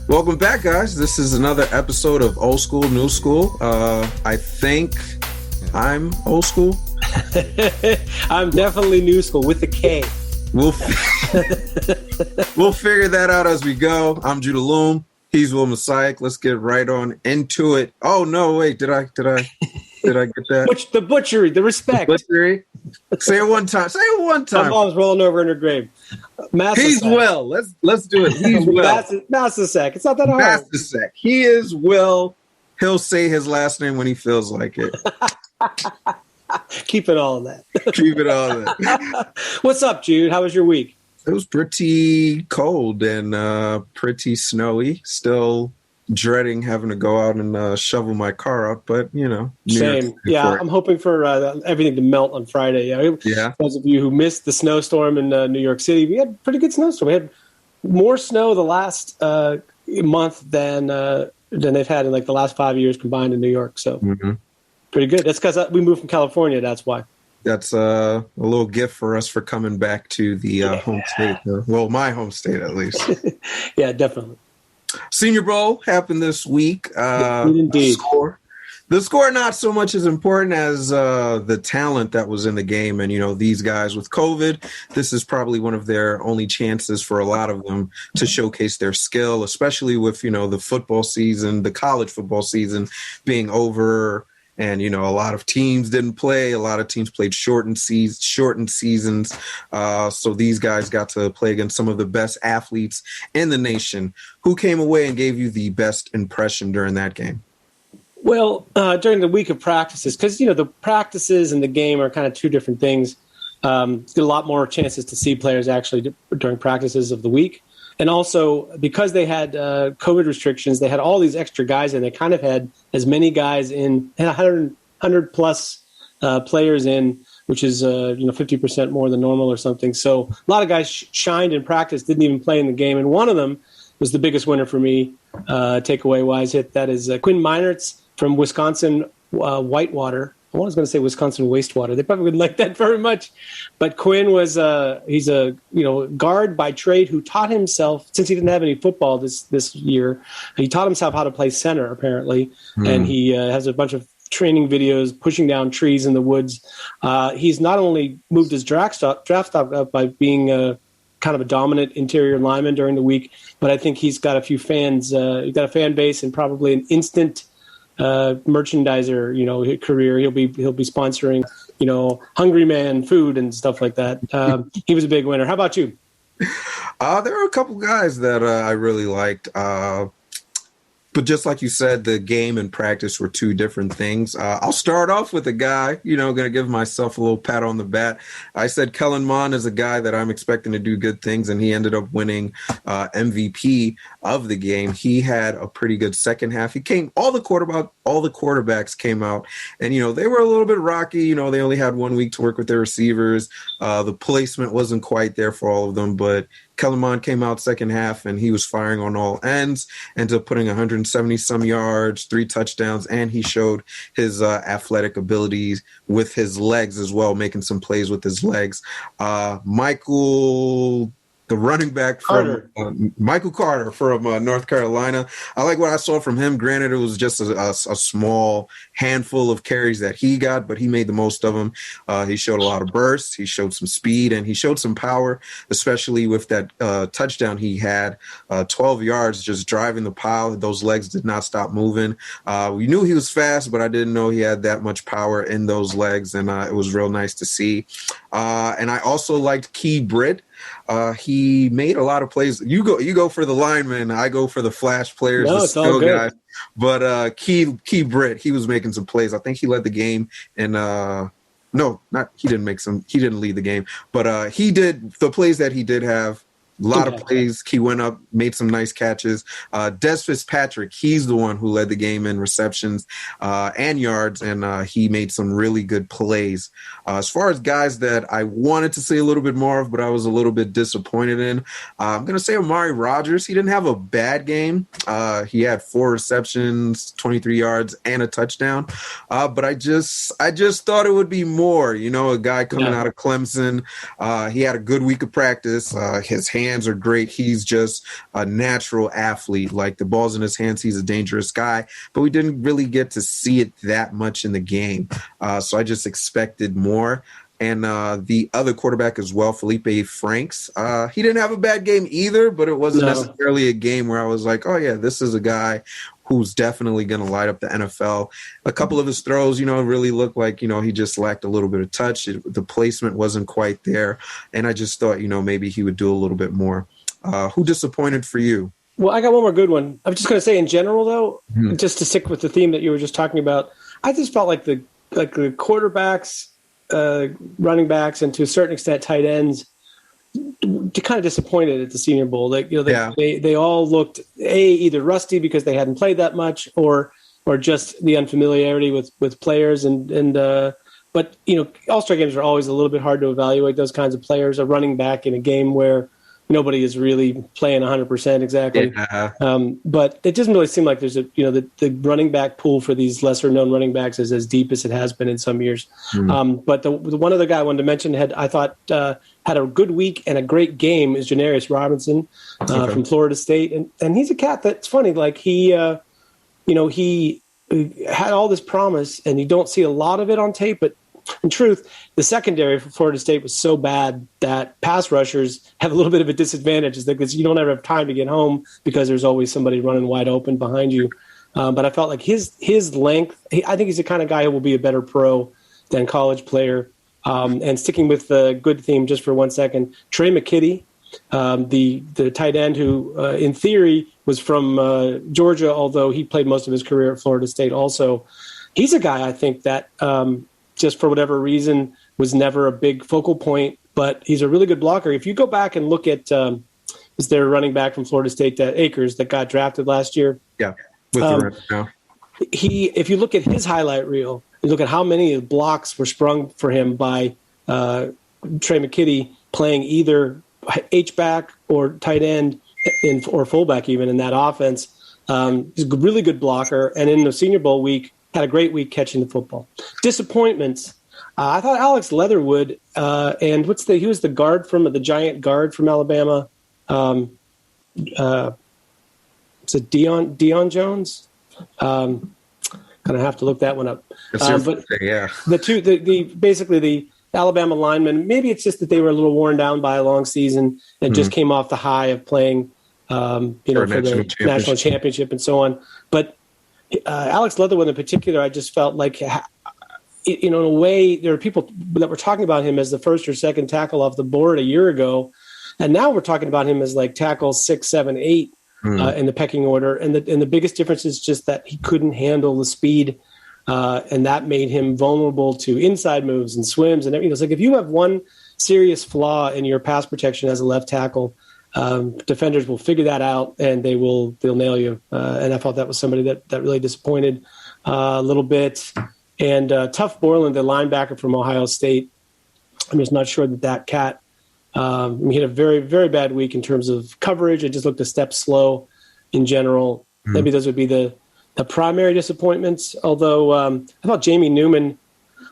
Welcome back, guys. This is another episode of Old School, New School. I think I'm old school. I'm definitely new school with the K. We'll figure that out as we go. I'm Jude Allume. He's Wil Masisak. Let's get right on into it. Oh no, wait, did I get that? The butchery, the respect. The butchery. Say it one time. My mom's rolling over in her grave. Masisak. He's Will. Let's do it. He's Will. Masisak. It's not that hard. Masisak. He is Will. He'll say his last name when he feels like it. Keep it all in that. Keep it all in that. What's up, Jude? How was your week? It was pretty cold and pretty snowy. Still dreading having to go out and shovel my car up, but Same. Yeah, I'm hoping for everything to melt on Friday. Yeah. Those of you who missed the snowstorm in New York City, we had a pretty good snowstorm. We had more snow the last month than they've had in like the last 5 years combined in New York. So pretty good. That's because we moved from California. That's why. That's a little gift for us for coming back to the home state. Well, my home state, at least. Yeah, definitely. Senior Bowl happened this week. Indeed. The score not so much as important as the talent that was in the game. And, these guys with COVID, this is probably one of their only chances for a lot of them to showcase their skill, especially with, the football season, the college football season being over. And, a lot of teams didn't play. A lot of teams played shortened seasons. So these guys got to play against some of the best athletes in the nation. Who came away and gave you the best impression during that game? Well, during the week of practices, because, the practices and the game are kind of two different things. Get a lot more chances to see players actually during practices of the week. And also, because they had COVID restrictions, they had all these extra guys in. They kind of had as many guys in, 100 plus players in, which is 50% more than normal or something. So a lot of guys shined in practice, didn't even play in the game. And one of them was the biggest winner for me, takeaway-wise. That is Quinn Meinertz from Wisconsin Whitewater. I was going to say Wisconsin wastewater. They probably wouldn't like that very much. But Quinn was he's a guard by trade who taught himself, since he didn't have any football this year, he taught himself how to play center apparently, and he has a bunch of training videos pushing down trees in the woods. He's not only moved his draft stock up by being kind of a dominant interior lineman during the week, but I think he's got a few fans. He's got a fan base and probably an instant merchandiser, career. He'll be sponsoring, Hungry Man food and stuff like that. He was a big winner. How about you? There are a couple guys that I really liked. But just like you said, the game and practice were two different things. I'll start off with a guy, going to give myself a little pat on the back. I said Kellen Mond is a guy that I'm expecting to do good things, and he ended up winning MVP of the game. He had a pretty good second half. All the quarterbacks came out, and, they were a little bit rocky. They only had 1 week to work with their receivers. The placement wasn't quite there for all of them, but Kellen Mond came out second half, and he was firing on all ends, ended up putting 170-some yards, 3 touchdowns, and he showed his athletic abilities with his legs as well, making some plays with his legs. The running back from Michael Carter from North Carolina. I like what I saw from him. Granted, it was just a small handful of carries that he got, but he made the most of them. He showed a lot of bursts. He showed some speed, and he showed some power, especially with that touchdown he had, 12 yards just driving the pile. Those legs did not stop moving. We knew he was fast, but I didn't know he had that much power in those legs, and it was real nice to see. And I also liked Key Britt. He made a lot of plays. You go for the linemen. I go for the flash players, the skill guys. But Key Britt, he was making some plays. I think he led the game. And he didn't lead the game. But he did the plays that he did have. A lot of plays. He went up, made some nice catches. Des Fitzpatrick, he's the one who led the game in receptions and yards, and he made some really good plays. As far as guys that I wanted to see a little bit more of, but I was a little bit disappointed in, I'm going to say Amari Rodgers. He didn't have a bad game. He had 4 receptions, 23 yards, and a touchdown. But I just thought it would be more. A guy coming out of Clemson. He had a good week of practice. His hand hands are great. He's just a natural athlete. Like, the ball's in his hands, he's a dangerous guy. But we didn't really get to see it that much in the game. So I just expected more. And the other quarterback as well, Felipe Franks, he didn't have a bad game either, but it wasn't necessarily a game where I was like, oh, yeah, this is a guy who's definitely going to light up the NFL. A couple of his throws, really looked like, he just lacked a little bit of touch. The placement wasn't quite there. And I just thought, maybe he would do a little bit more. Who disappointed for you? Well, I got one more good one. I'm just going to say in general, though, just to stick with the theme that you were just talking about, I just felt like the quarterbacks, running backs, and to a certain extent tight ends, kind of disappointed at the Senior Bowl. They all looked either rusty because they hadn't played that much, or just the unfamiliarity with players. But All-Star games are always a little bit hard to evaluate those kinds of players. A running back in a game where nobody is really playing 100% exactly. Yeah. But it doesn't really seem like there's the running back pool for these lesser known running backs is as deep as it has been in some years. But the one other guy I wanted to mention had a good week and a great game is Janarius Robinson from Florida State. And he's a cat that's funny. Like he had all this promise and you don't see a lot of it on tape, but in truth, the secondary for Florida State was so bad that pass rushers have a little bit of a disadvantage because you don't ever have time to get home because there's always somebody running wide open behind you. But I felt like his length, I think he's the kind of guy who will be a better pro than college player. And sticking with the good theme just for 1 second, Trey McKitty, the tight end who, in theory, was from Georgia, although he played most of his career at Florida State also. He's a guy I think that just for whatever reason was never a big focal point, but he's a really good blocker. If you go back and look at is there a running back from Florida State, that Akers, that got drafted last year? Yeah, with the Rams now. If you look at his highlight reel, you look at how many blocks were sprung for him by Trey McKitty playing either H-back or tight end or fullback even in that offense. He's a really good blocker, and in the Senior Bowl week, had a great week catching the football. Disappointments. I thought Alex Leatherwood and he was the giant guard from Alabama. Was it Deion Jones? Kind of have to look that one up. But yeah, basically the Alabama linemen. Maybe it's just that they were a little worn down by a long season and just came off the high of playing, for the national championship and so on. But Alex Leatherwood in particular, I just felt like, in a way, there are people that were talking about him as the first or second tackle off the board a year ago, and now we're talking about him as like tackle 6, 7, 8 in the pecking order. And the biggest difference is just that he couldn't handle the speed, and that made him vulnerable to inside moves and swims and everything. It's like if you have one serious flaw in your pass protection as a left tackle, defenders will figure that out and they'll nail you. And I thought that was somebody that really disappointed a little bit. And Tuff Borland, the linebacker from Ohio State, I'm just not sure that cat, he had a very, very bad week in terms of coverage. It just looked a step slow in general. Maybe those would be the primary disappointments. Although I thought Jamie Newman,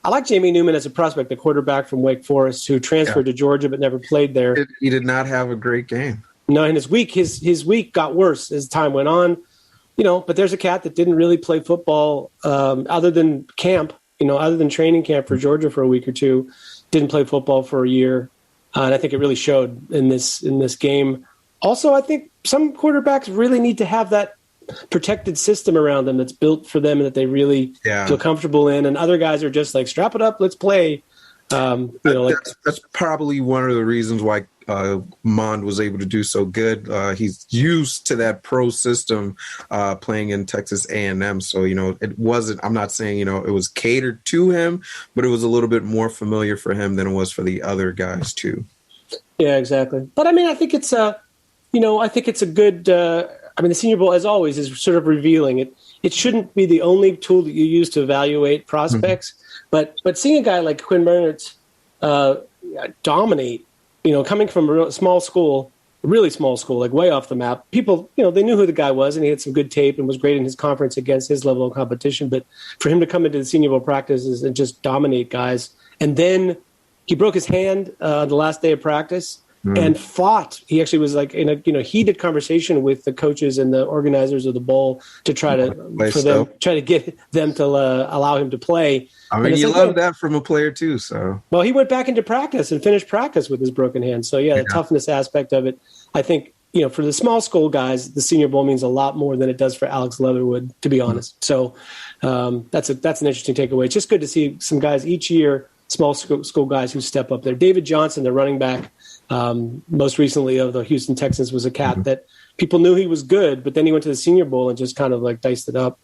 I like Jamie Newman as a prospect, the quarterback from Wake Forest who transferred to Georgia but never played there. He did not have a great game. No, and his week got worse as time went on. But there's a cat that didn't really play football other than camp, other than training camp for Georgia for a week or two, didn't play football for a year. And I think it really showed in this game. Also, I think some quarterbacks really need to have that protected system around them that's built for them and that they really feel comfortable in. And other guys are just like, strap it up, let's play. That's probably one of the reasons why Mond was able to do so good. He's used to that pro system playing in Texas A&M. So, it wasn't, I'm not saying, it was catered to him, but it was a little bit more familiar for him than it was for the other guys too. Yeah, exactly. But I think it's a good, the Senior Bowl, as always, is sort of revealing. It shouldn't be the only tool that you use to evaluate prospects, but seeing a guy like Quinn Bernert dominate, coming from a small school, really small school, like way off the map, people, they knew who the guy was, and he had some good tape and was great in his conference against his level of competition. But for him to come into the Senior Bowl practices and just dominate guys, and then he broke his hand the last day of practice, and fought. He actually was like in a heated conversation with the coaches and the organizers of the bowl to try to get them to allow him to play. I mean, you love that from a player too. So well, he went back into practice and finished practice with his broken hand. So the toughness aspect of it, I think. For the small school guys, the Senior Bowl means a lot more than it does for Alex Leatherwood, to be honest. So that's an interesting takeaway. It's just good to see some guys each year, small school guys who step up there. David Johnson, the running back, most recently of the Houston Texans, was a cat that people knew he was good, but then he went to the Senior Bowl and just kind of like diced it up.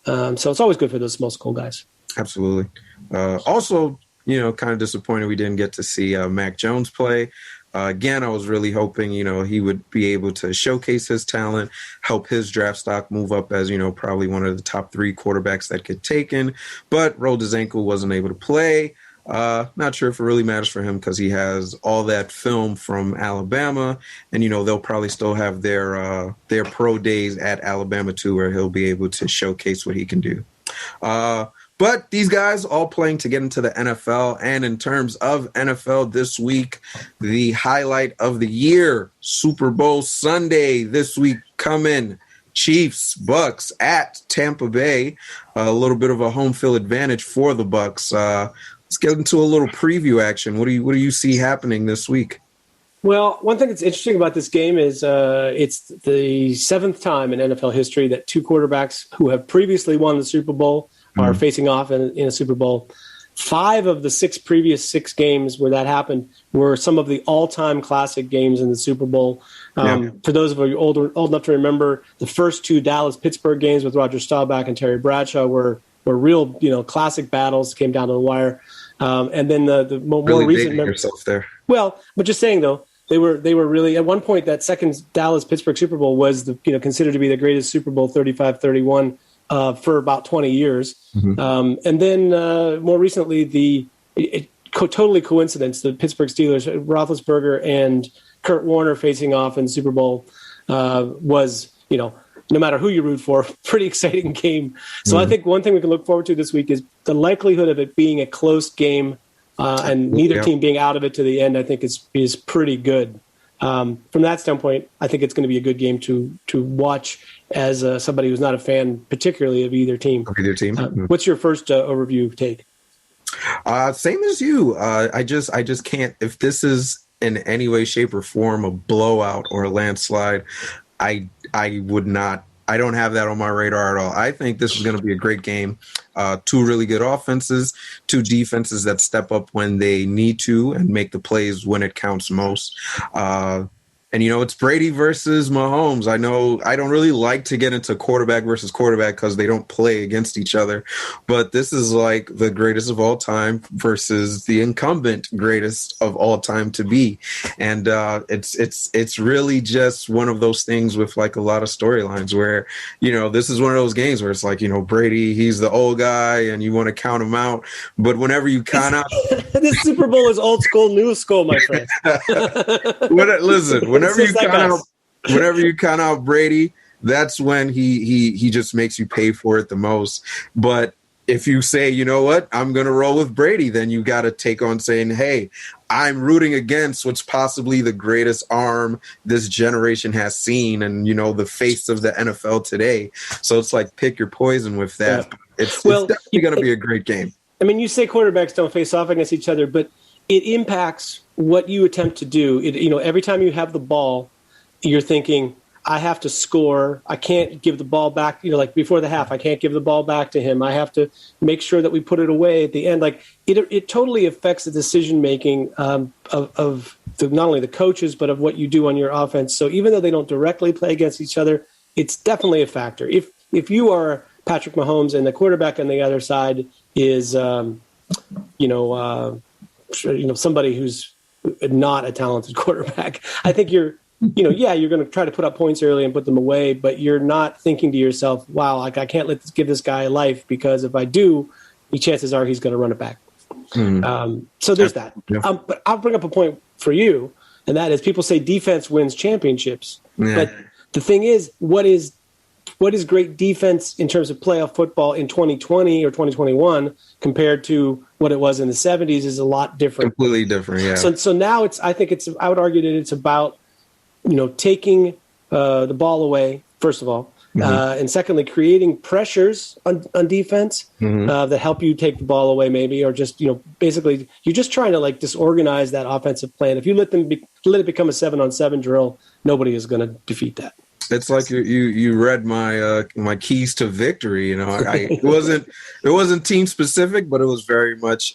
So it's always good for those small school guys. Absolutely. Also, kind of disappointed we didn't get to see Mac Jones play. Again, I was really hoping, he would be able to showcase his talent, help his draft stock move up as, probably one of the top 3 quarterbacks that get taken, but rolled his ankle, wasn't able to play. Not sure if it really matters for him because he has all that film from Alabama, and, they'll probably still have their pro days at Alabama too, where he'll be able to showcase what he can do. But these guys all playing to get into the NFL. And in terms of NFL this week, the highlight of the year, Super Bowl Sunday this week coming. Chiefs, Bucks at Tampa Bay. A little bit of a home field advantage for the Bucks. Let's get into a little preview action. What do you see happening this week? Well, one thing that's interesting about this game is it's the 7th time in NFL history that 2 quarterbacks who have previously won the Super Bowl are facing off in a Super Bowl. 5 of the previous 6 games where that happened were some of the all-time classic games in the Super Bowl. For those of you old enough to remember, the first 2 Dallas-Pittsburgh games with Roger Staubach and Terry Bradshaw were real, classic battles, came down to the wire. And then the more really recent yourself there. Well, but just saying though, they were really at one point that second Dallas-Pittsburgh Super Bowl was considered to be the greatest Super Bowl 35-31. For about 20 years. And then more recently, totally coincidence, the Pittsburgh Steelers, Roethlisberger and Kurt Warner facing off in the Super Bowl was, no matter who you root for, pretty exciting game. So I think one thing we can look forward to this week is the likelihood of it being a close game and neither team being out of it to the end, I think is pretty good. From that standpoint, I think it's going to be a good game to watch as somebody who's not a fan, particularly of either team. What's your first overview take? Same as you. I just can't. If this is in any way, shape, or form a blowout or a landslide, I would not. I don't have that on my radar at all. I think this is going to be a great game. 2 really good offenses, 2 defenses that step up when they need to and make the plays when it counts most. And, it's Brady versus Mahomes. I know I don't really like to get into quarterback versus quarterback because they don't play against each other. But this is like the greatest of all time versus the incumbent greatest of all time to be. And it's really just one of those things with like a lot of storylines where, this is one of those games where it's like, Brady, he's the old guy and you want to count him out. But whenever you count out. This Super Bowl is old school, new school, my friend. Listen, whenever you count out Brady, that's when he just makes you pay for it the most. But if you say, you know what, I'm going to roll with Brady, then you got to take on saying, hey, I'm rooting against what's possibly the greatest arm this generation has seen and, the face of the NFL today. So it's like pick your poison with that. Yeah. It's definitely going to be a great game. I mean, you say quarterbacks don't face off against each other, but it impacts what you attempt to do. Every time you have the ball, you're thinking, I have to score. I can't give the ball back. Like before the half, I can't give the ball back to him. I have to make sure that we put it away at the end. Like it totally affects the decision making of not only the coaches, but of what you do on your offense. So even though they don't directly play against each other, it's definitely a factor. If you are Patrick Mahomes and the quarterback on the other side is, somebody who's not a talented quarterback, I think you're going to try to put up points early and put them away, but you're not thinking to yourself, wow, like I can't give this guy life because if I do, the chances are he's going to run it back. So there's that. Yeah. But I'll bring up a point for you, and that is people say defense wins championships. Yeah. But the thing is, what is what is great defense in terms of playoff football in 2020 or 2021 compared to what it was in the 70s is a lot different. Completely different, yeah. So now I would argue that it's about, taking the ball away, first of all, and secondly, creating pressures on defense that help you take the ball away maybe, or just, basically you're just trying to like disorganize that offensive plan. If you let it become a 7-on-7 drill, nobody is going to defeat that. It's like you read my keys to victory. It wasn't team specific, but it was very much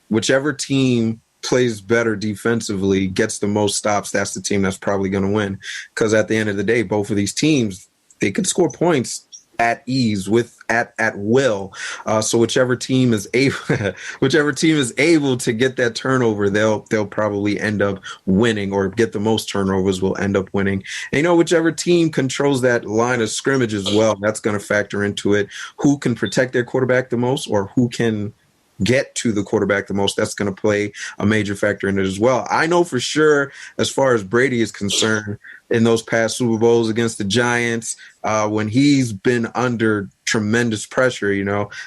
whichever team plays better defensively, gets the most stops. That's the team that's probably going to win. Because at the end of the day, both of these teams, they could score points at ease at will. So whichever team is able to get that turnover, they'll probably end up winning, or get the most turnovers will end up winning. And whichever team controls that line of scrimmage as well, that's going to factor into it. Who can protect their quarterback the most, or who can get to the quarterback the most, that's going to play a major factor in it as well. I know for sure, as far as Brady is concerned, in those past Super Bowls against the Giants, when he's been under tremendous pressure,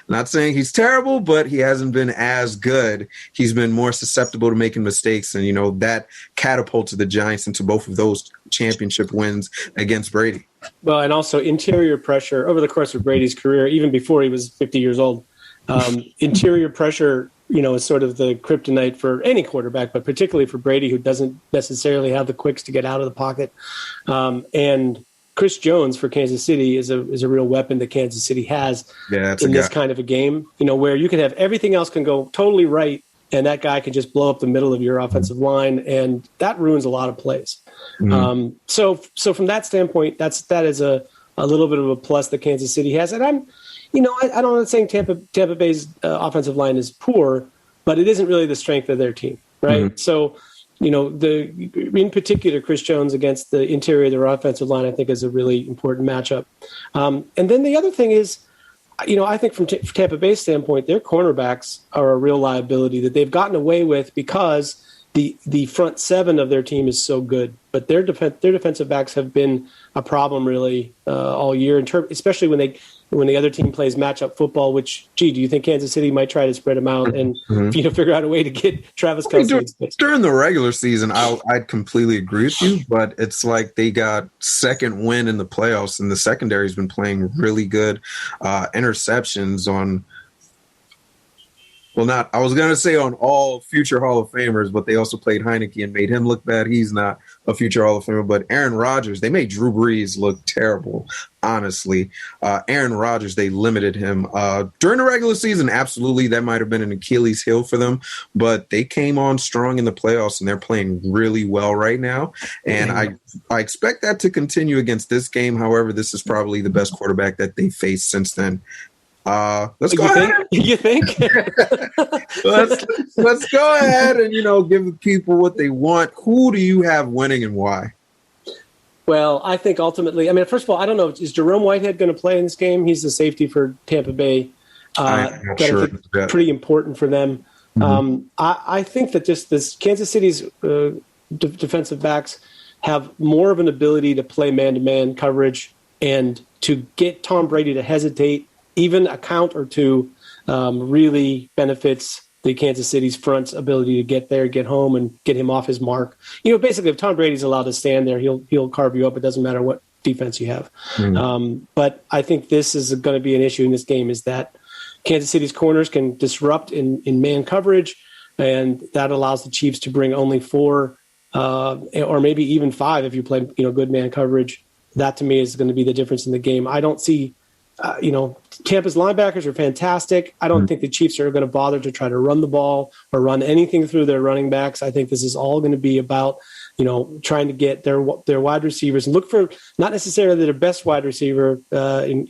not saying he's terrible, but he hasn't been as good. He's been more susceptible to making mistakes, and that catapulted the Giants into both of those championship wins against Brady. Well, and also interior pressure over the course of Brady's career, even before he was 50 years old. Interior pressure, is sort of the kryptonite for any quarterback, but particularly for Brady, who doesn't necessarily have the quicks to get out of the pocket. And Chris Jones for Kansas City is a real weapon that Kansas City has in this kind of a game, where you can have everything else can go totally right, and that guy can just blow up the middle of your offensive line, and that ruins a lot of plays. So from that standpoint, that is a little bit of a plus that Kansas City has. And I'm not saying Tampa Bay's offensive line is poor, but it isn't really the strength of their team, right? So, in particular, Chris Jones against the interior of their offensive line, I think, is a really important matchup. And then the other thing is, I think from Tampa Bay's standpoint, their cornerbacks are a real liability that they've gotten away with because the front seven of their team is so good. But their defensive backs have been a problem really all year, especially when the other team plays matchup football, which, do you think Kansas City might try to spread them out and figure out a way to get Travis Kelce? During the regular season, I'd completely agree with you, but it's like they got second win in the playoffs, and the secondary's been playing really good. Interceptions on – I was going to say on all future Hall of Famers, but they also played Heineke and made him look bad. He's not a future Hall of Famer. But Aaron Rodgers, they made Drew Brees look terrible, honestly. Aaron Rodgers, they limited him. During the regular season, absolutely, that might have been an Achilles heel for them. But they came on strong in the playoffs, and they're playing really well right now. And I expect that to continue against this game. However, this is probably the best quarterback that they faced since then. Let's go ahead. You think? let's go ahead and give the people what they want. Who do you have winning and why? Well, I think ultimately, first of all, I don't know, is Jerome Whitehead going to play in this game? He's the safety for Tampa Bay. I'm not sure. I think pretty important for them. I think that just this Kansas City's defensive backs have more of an ability to play man-to-man coverage and to get Tom Brady to hesitate. Even a count or two really benefits the Kansas City's front's ability to get there, get home, and get him off his mark. Basically, if Tom Brady's allowed to stand there, he'll carve you up. It doesn't matter what defense you have. But I think this is going to be an issue in this game, is that Kansas City's corners can disrupt in man coverage, and that allows the Chiefs to bring only 4 or maybe even 5 if you play good man coverage. That, to me, is going to be the difference in the game. I don't see Tampa's linebackers are fantastic. I don't think the Chiefs are going to bother to try to run the ball or run anything through their running backs. I think this is all going to be about, trying to get their wide receivers and look for not necessarily their best wide receiver in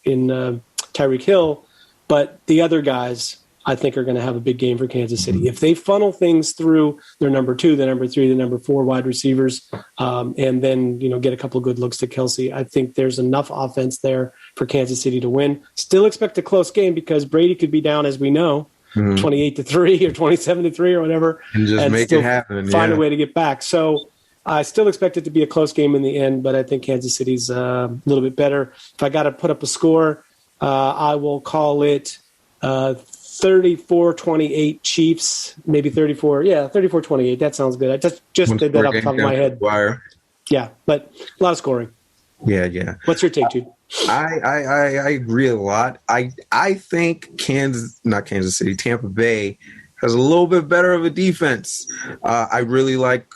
Tyreek Hill, but the other guys I think are going to have a big game for Kansas City. If they funnel things through their number 2, the number 3, the number 4 wide receivers, and then, get a couple of good looks to Kelce, I think there's enough offense there for Kansas City to win. Still expect a close game because Brady could be down, as we know, 28-3 or 27-3 or whatever, and just make it happen. Find a way to get back. So I still expect it to be a close game in the end, but I think Kansas City's a little bit better. If I got to put up a score, I will call it 34-28 Chiefs, maybe 34. Yeah, 34-28. That sounds good. I just did that off the top of my head. Yeah, but a lot of scoring. Yeah. What's your take, Jude? I agree a lot. I think Tampa Bay has a little bit better of a defense. I really like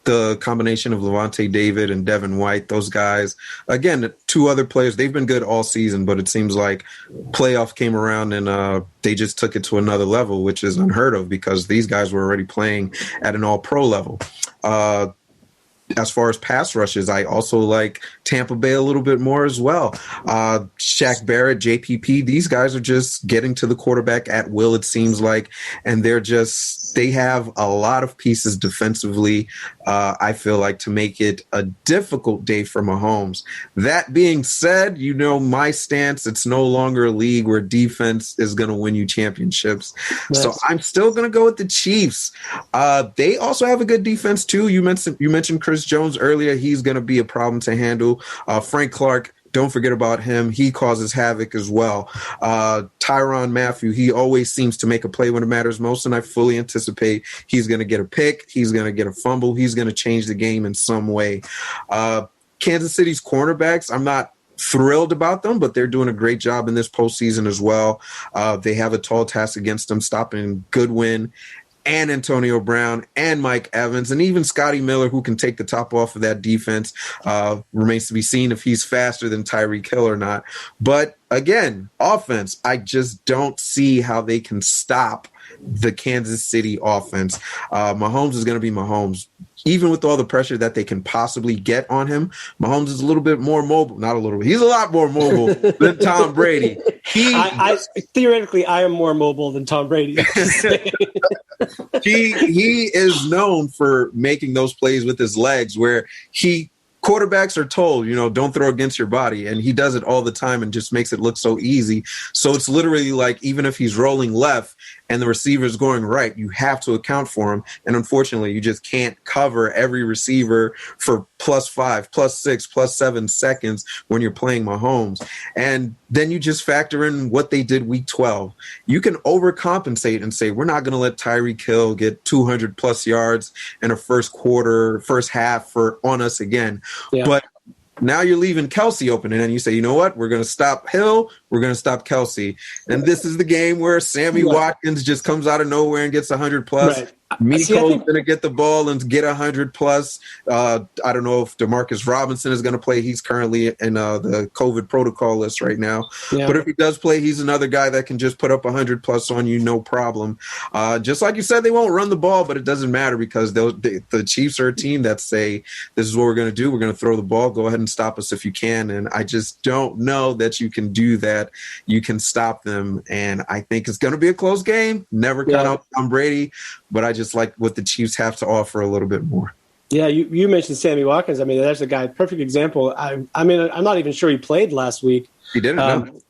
the combination of Levante David and Devin White. Those guys, again, two other players, they've been good all season, but it seems like playoff came around and they just took it to another level, which is unheard of because these guys were already playing at an all-pro level. As far as pass rushes, I also like Tampa Bay a little bit more as well. Shaq Barrett, JPP, these guys are just getting to the quarterback at will, it seems like, and they have a lot of pieces defensively, I feel like, to make it a difficult day for Mahomes. That being said, my stance, it's no longer a league where defense is going to win you championships. Nice. So I'm still going to go with the Chiefs. They also have a good defense too. You mentioned Chris Jones earlier. He's going to be a problem to handle. Frank Clark, don't forget about him. He causes havoc as well. Tyrann Mathieu, he always seems to make a play when it matters most, and I fully anticipate he's going to get a pick. He's going to get a fumble. He's going to change the game in some way. Kansas City's cornerbacks, I'm not thrilled about them, but they're doing a great job in this postseason as well. They have a tall task against them, stopping Goodwin and Antonio Brown and Mike Evans and even Scotty Miller, who can take the top off of that defense. Remains to be seen if he's faster than Tyreek Hill or not. But again, offense, I just don't see how they can stop the Kansas City offense. Mahomes is going to be Mahomes. Even with all the pressure that they can possibly get on him, Mahomes is a little bit more mobile. Not a little bit. He's a lot more mobile than Tom Brady. Theoretically, I am more mobile than Tom Brady. He is known for making those plays with his legs where quarterbacks are told, don't throw against your body. And he does it all the time and just makes it look so easy. So it's literally like, even if he's rolling left and the receiver is going right, you have to account for him. And unfortunately, you just can't cover every receiver for +5, +6, +7 seconds when you're playing Mahomes. And then you just factor in what they did week 12. You can overcompensate and say, we're not going to let Tyreek Hill get 200+ yards in a first half on us again. Yeah. But now you're leaving Kelsey open, and then you say, you know what? We're going to stop Hill. We're going to stop Kelsey. And this is the game where Sammy Watkins just comes out of nowhere and gets 100+. Right. Miko's going to get the ball and get 100+. I don't know if Demarcus Robinson is going to play. He's currently in the COVID protocol list right now. Yeah. But if he does play, he's another guy that can just put up 100+ on you, no problem. Just like you said, they won't run the ball, but it doesn't matter because the Chiefs are a team that say, this is what we're going to do. We're going to throw the ball. Go ahead and stop us if you can. And I just don't know that you can do that. You can stop them. And I think it's going to be a close game. Never count out Tom Brady, but I just like what the Chiefs have to offer a little bit more. Yeah, you mentioned Sammy Watkins. I mean, that's a guy, perfect example. I mean, I'm not even sure he played last week. He didn't.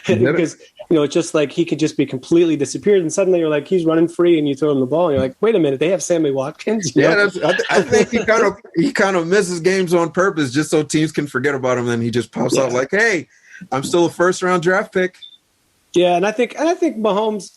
Because, it's just like he could just be completely disappeared, and suddenly you're like, he's running free, and you throw him the ball, and you're like, wait a minute, they have Sammy Watkins? I think he kind of misses games on purpose just so teams can forget about him, and he just pops out like, hey, I'm still a first-round draft pick. Yeah, and I think Mahomes,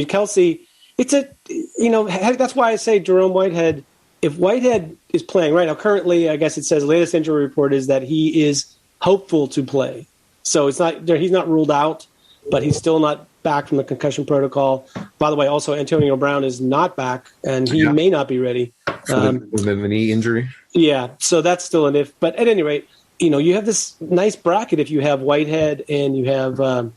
Kelsey, that's why I say Jerome Whitehead, if Whitehead is playing right now, currently, I guess it says latest injury report is that he is hopeful to play. So he's not ruled out, but he's still not back from the concussion protocol. By the way, also Antonio Brown is not back, and he may not be ready. With a knee injury. Yeah, so that's still an if. But at any rate, you have this nice bracket if you have Whitehead and you have the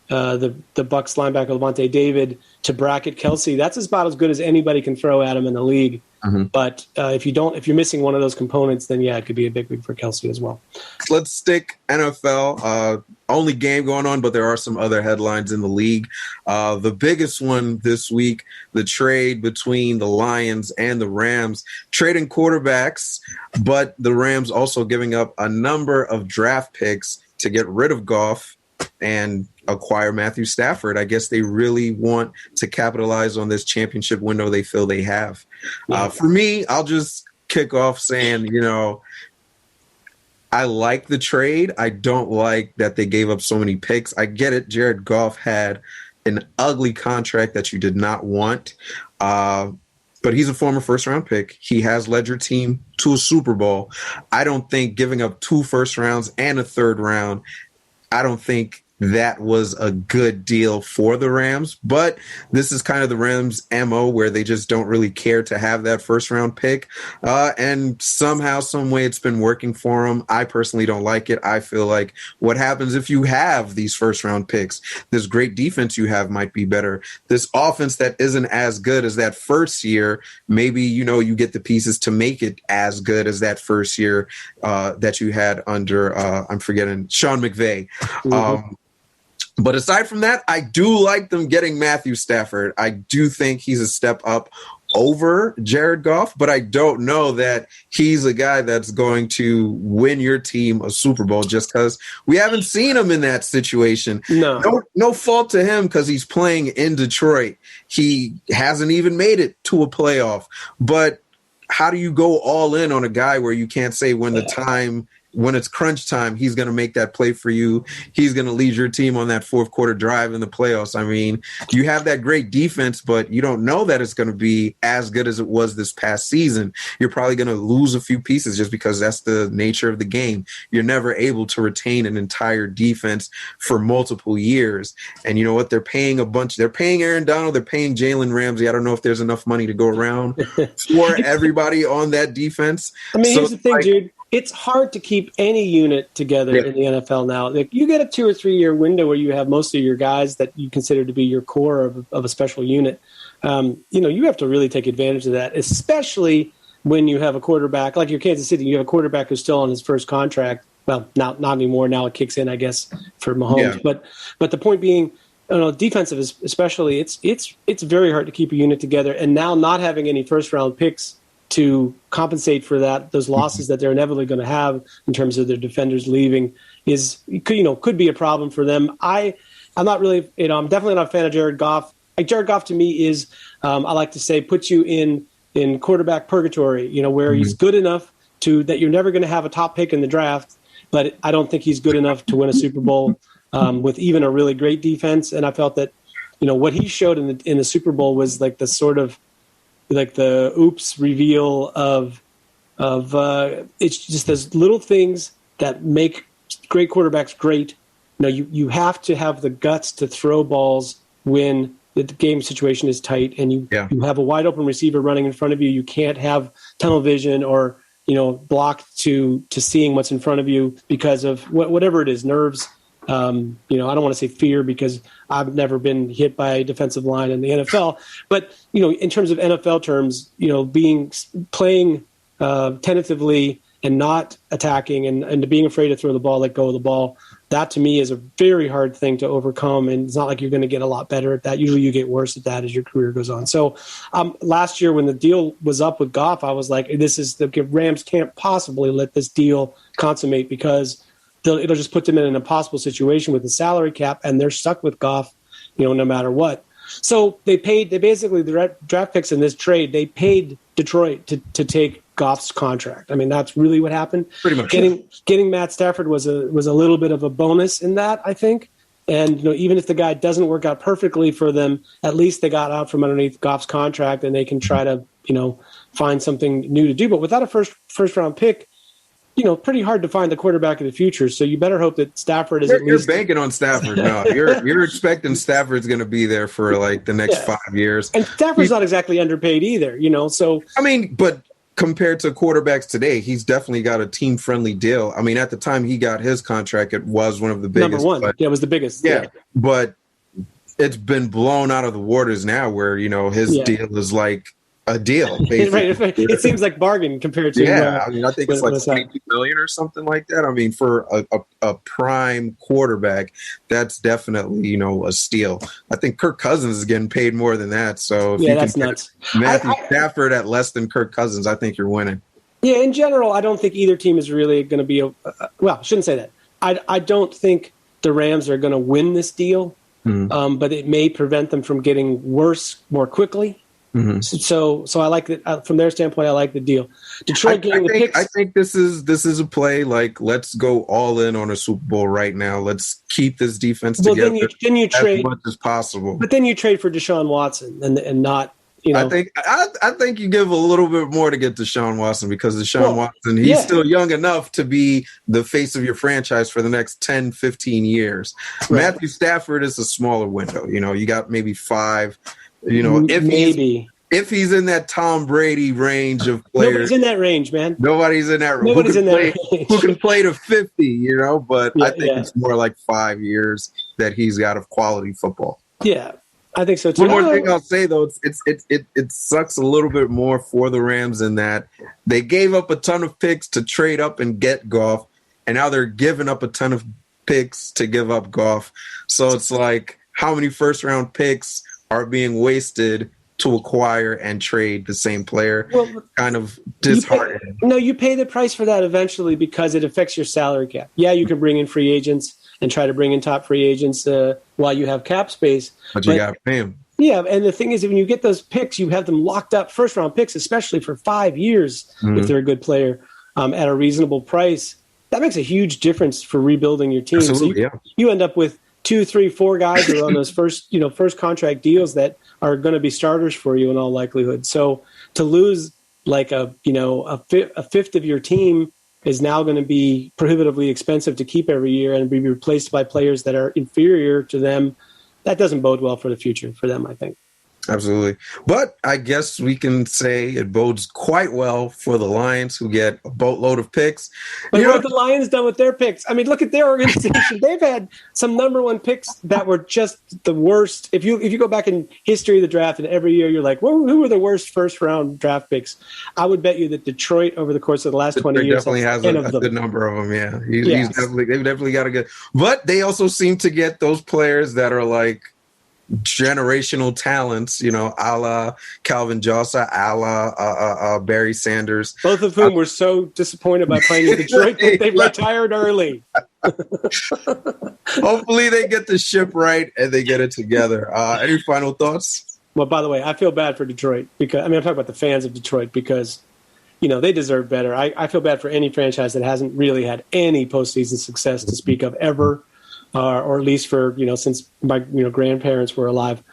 Bucs linebacker Levante David to bracket Kelsey. That's about as good as anybody can throw at him in the league. Mm-hmm. But if you're missing one of those components, then it could be a big week for Kelsey as well. Let's stick NFL. Only game going on, but there are some other headlines in the league. The biggest one this week, the trade between the Lions and the Rams, trading quarterbacks, but the Rams also giving up a number of draft picks to get rid of Goff and acquire Matthew Stafford. I guess they really want to capitalize on this championship window they feel they have. For me, I'll just kick off saying, I like the trade. I don't like that they gave up so many picks. I get it. Jared Goff had an ugly contract that you did not want. But he's a former first-round pick. He has led your team to a Super Bowl. I don't think giving up 2 first rounds and a third round, I don't think that was a good deal for the Rams. But this is kind of the Rams' MO, where they just don't really care to have that first-round pick. And somehow, some way, it's been working for them. I personally don't like it. I feel like what happens if you have these first-round picks? This great defense you have might be better. This offense that isn't as good as that first year, maybe, you get the pieces to make it as good as that first year that you had under, I'm forgetting, Sean McVay. Mm-hmm. But aside from that, I do like them getting Matthew Stafford. I do think he's a step up over Jared Goff, but I don't know that he's a guy that's going to win your team a Super Bowl just because we haven't seen him in that situation. No fault to him because he's playing in Detroit. He hasn't even made it to a playoff. But how do you go all in on a guy where you can't say when it's crunch time, he's going to make that play for you. He's going to lead your team on that fourth quarter drive in the playoffs. I mean, you have that great defense, but you don't know that it's going to be as good as it was this past season. You're probably going to lose a few pieces just because that's the nature of the game. You're never able to retain an entire defense for multiple years. And you know what? They're paying They're paying Aaron Donald. They're paying Jalen Ramsey. I don't know if there's enough money to go around for everybody on that defense. I mean, here's the thing, Jude. It's hard to keep any unit together in the NFL now. Like, you get a 2 or 3 year window where you have most of your guys that you consider to be your core of a special unit. You have to really take advantage of that, especially when you have a quarterback like your Kansas City. You have a quarterback who's still on his first contract. Well, not anymore. Now it kicks in, I guess, for Mahomes. Yeah. But the point being, defensive especially, it's very hard to keep a unit together. And now not having any first round picks to compensate for those losses that they're inevitably going to have in terms of their defenders leaving could be a problem for them. I'm not really, I'm definitely not a fan of Jared Goff. Like, Jared Goff to me is, I like to say, puts you in quarterback purgatory, where he's good enough that you're never going to have a top pick in the draft, but I don't think he's good enough to win a Super Bowl with even a really great defense. And I felt that, what he showed in the Super Bowl was like the sort of like the oops reveal of it's just those little things that make great quarterbacks great. You have to have the guts to throw balls when the game situation is tight and you have a wide open receiver running in front of you. You can't have tunnel vision or blocked to seeing what's in front of you because of whatever it is, nerves. I don't want to say fear because I've never been hit by a defensive line in the NFL. But, in terms of NFL terms, playing tentatively and not attacking and being afraid to throw the ball, let go of the ball, that to me is a very hard thing to overcome. And it's not like you're going to get a lot better at that. Usually you get worse at that as your career goes on. So last year when the deal was up with Goff, I was like, the Rams can't possibly let this deal consummate because it'll just put them in an impossible situation with the salary cap, and they're stuck with Goff, no matter what. So the draft picks in this trade, they paid Detroit to take Goff's contract. I mean, that's really what happened. Pretty much. Getting Matt Stafford was a little bit of a bonus in that, I think. And even if the guy doesn't work out perfectly for them, at least they got out from underneath Goff's contract, and they can try to find something new to do. But without a first round pick, pretty hard to find the quarterback of the future. So you better hope that Stafford is You're banking on Stafford now. You're expecting Stafford's going to be there for like the next 5 years. And Stafford's not exactly underpaid either, so. I mean, but compared to quarterbacks today, he's definitely got a team-friendly deal. I mean, at the time he got his contract, it was one of the biggest. Number one. It was the biggest. Yeah. But it's been blown out of the waters now where, his deal is like a deal. Right. It seems like bargain compared to I think it's like $22 million or something like that. I mean, for a prime quarterback, that's definitely a steal. I think Kirk Cousins is getting paid more than that. So if you that's can nuts. Matthew Stafford at less than Kirk Cousins, I think you're winning. Yeah, in general, I don't think either team is really going to be I shouldn't say that. I don't think the Rams are going to win this deal, but it may prevent them from getting worse more quickly. Mm-hmm. So I like that from their standpoint. I like the deal. Detroit getting the picks. I think this is a play. Like, let's go all in on a Super Bowl right now. Let's keep this defense together then you trade as much as possible. But then you trade for Deshaun Watson and not. I think you give a little bit more to get Deshaun Watson, because Deshaun Watson, he's still young enough to be the face of your franchise for the next 10, 15 years. Right. Matthew Stafford is a smaller window. You got maybe 5. If he's in that Tom Brady range of players. Nobody's in that range, man. Nobody's in that range. Who can play to 50, but I think it's more like 5 years that he's got of quality football. Yeah, I think so too. One more thing I'll say, though, it sucks a little bit more for the Rams in that they gave up a ton of picks to trade up and get Goff, and now they're giving up a ton of picks to give up Goff. So it's like, how many first-round picks are being wasted to acquire and trade the same player? Kind of disheartening. You pay the price for that eventually, because it affects your salary cap. Yeah, you can bring in free agents and try to bring in top free agents while you have cap space. But you got to pay them. Yeah, and the thing is, when you get those picks, you have them locked up, first-round picks, especially for 5 years if they're a good player at a reasonable price. That makes a huge difference for rebuilding your team. Absolutely, so you end up with 2, 3, 4 guys who are on those first contract deals that are going to be starters for you in all likelihood. So to lose like a fifth of your team is now going to be prohibitively expensive to keep every year and be replaced by players that are inferior to them. That doesn't bode well for the future for them, I think. Absolutely. But I guess we can say it bodes quite well for the Lions, who get a boatload of picks. But what have the Lions done with their picks? I mean, look at their organization. They've had some number 1 picks that were just the worst. If you go back in history of the draft, and every year you're like, well, who were the worst first-round draft picks? I would bet you that Detroit, over the course of the last 20 years, definitely has a good number of them. Yeah, they've definitely got a good. But they also seem to get those players that are like generational talents, a la Calvin Johnson, a la Barry Sanders. Both of whom were so disappointed by playing in Detroit that they retired early. Hopefully they get the ship right and they get it together. Any final thoughts? Well, by the way, I feel bad for Detroit because, I'm talking about the fans of Detroit, because, they deserve better. I feel bad for any franchise that hasn't really had any postseason success to speak of ever. Or at least for, since my, grandparents were alive.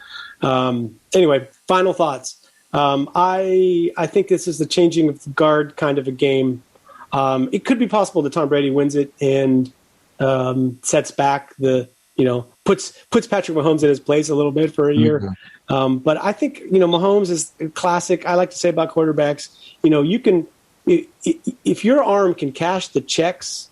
Anyway, final thoughts. I think this is the changing of the guard kind of a game. It could be possible that Tom Brady wins it and sets back puts Patrick Mahomes in his place a little bit for a year. Mm-hmm. But I think, Mahomes is classic. I like to say about quarterbacks, you can, if your arm can cash the checks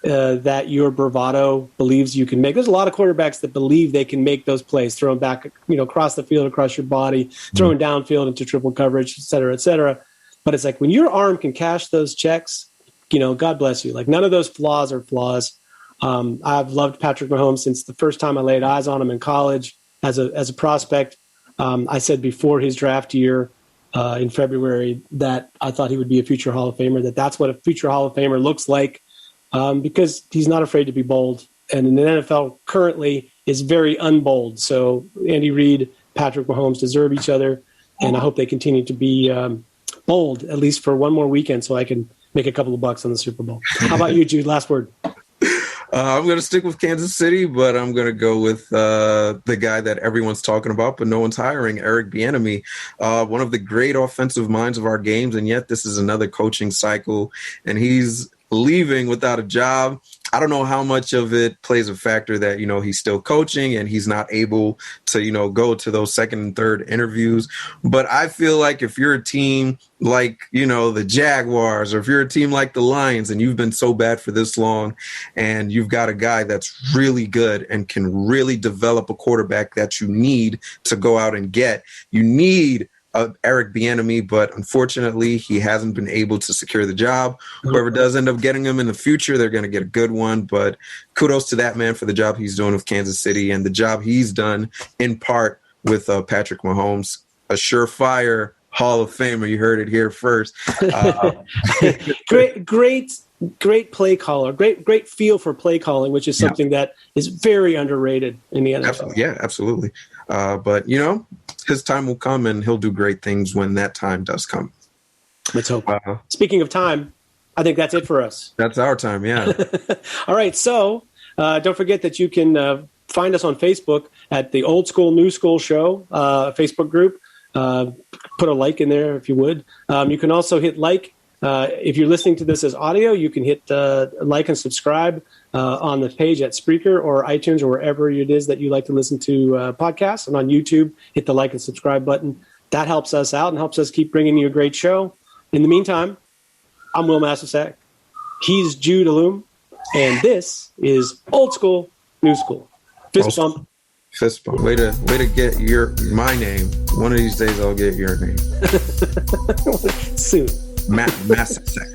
that your bravado believes you can make. There's a lot of quarterbacks that believe they can make those plays, throwing back, across the field, across your body, throwing downfield into triple coverage, et cetera, et cetera. But it's like when your arm can cash those checks, God bless you. Like, none of those flaws are flaws. I've loved Patrick Mahomes since the first time I laid eyes on him in college as a prospect. I said before his draft year in February that I thought he would be a future Hall of Famer, that's what a future Hall of Famer looks like. Because he's not afraid to be bold. And in the NFL currently is very unbold. So Andy Reid, Patrick Mahomes deserve each other. And I hope they continue to be bold, at least for one more weekend, so I can make a couple of bucks on the Super Bowl. How about you, Jude? Last word. I'm going to stick with Kansas City, but I'm going to go with the guy that everyone's talking about, but no one's hiring, Eric Bieniemy, one of the great offensive minds of our games. And yet this is another coaching cycle, and he's leaving without a job. I don't know how much of it plays a factor that, he's still coaching and he's not able to, go to those second and third interviews. But I feel like if you're a team like, the Jaguars, or if you're a team like the Lions and you've been so bad for this long and you've got a guy that's really good and can really develop a quarterback that you need to go out and get, you need Eric Bieniemy, but unfortunately he hasn't been able to secure the job. Whoever does end up getting him in the future, they're going to get a good one. But kudos to that man for the job he's doing with Kansas City and the job he's done in part with Patrick Mahomes, a surefire Hall of Famer. You heard it here first. Great great play caller, great feel for play calling, which is something that is very underrated in the NFL. Absolutely. Yeah, absolutely. But, his time will come, and he'll do great things when that time does come. Let's hope. Speaking of time, I think that's it for us. That's our time, yeah. All right, so don't forget that you can find us on Facebook at the Old School, New School Show Facebook group. Put a like in there if you would. You can also hit like. If you're listening to this as audio, you can hit like and subscribe on the page at Spreaker or iTunes or wherever it is that you like to listen to podcasts. And on YouTube, hit the like and subscribe button. That helps us out and helps us keep bringing you a great show. In the meantime, I'm Wil Masisak. He's Jude Allume. And this is Old School, New School. Fist bump. Fist bump. Way to get my name. One of these days I'll get your name. Soon. Masisak.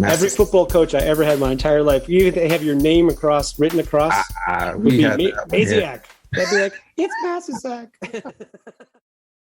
Every football coach I ever had my entire life, you even have your name written across. We had that. Masiak. They'd be like, it's Masisak.